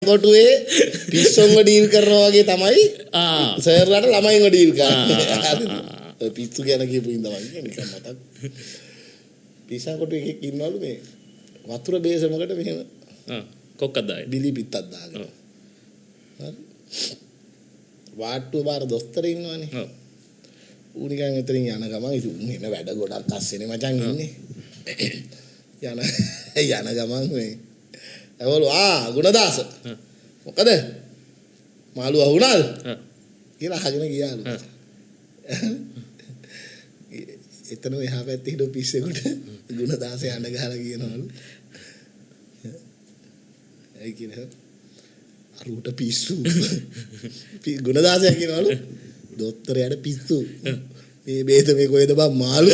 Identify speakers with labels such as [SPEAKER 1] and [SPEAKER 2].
[SPEAKER 1] කොටුවේ පිස්සොන්ව deal කරනවා වගේ තමයි සර්ලාට ළමයින්ව ඩීල් කරන්නේ. පිස්සු ගැන කියපු ඉඳලා නිකන් මතක්. පිසා කොටුවේ එකෙක් ඉන්නවලු මේ වතුර බේසමකට මෙහෙම
[SPEAKER 2] කොක්කක් දාගෙන
[SPEAKER 1] බිලි පිටක් දාගෙන. හරි. වාට්ටුව බාර දොස්තර ඉන්නවනේ.
[SPEAKER 2] ඔව්.
[SPEAKER 1] ඌ නිකන් එතනින් යන ගමන් ඉතින් උන් එන වැඩ ගොඩක් අස්සෙනේ මචං ඉන්නේ. යන ගමන් මේ එවලු ගුණදාස මොකද මාළු අහුණාද කියලා අහගෙන ගියාලු. එතන එහා පැත්තේ හිටපු පිස්සෙකුට ගුණදාස යන්න ගහලා කියනවලු. ඒ කියන්නේ අරුට පිස්සු. ගුණදාසයා කියනවලු දොස්තරයාට පිස්සු. මේ බේත මේ කොහෙද බං මාළු.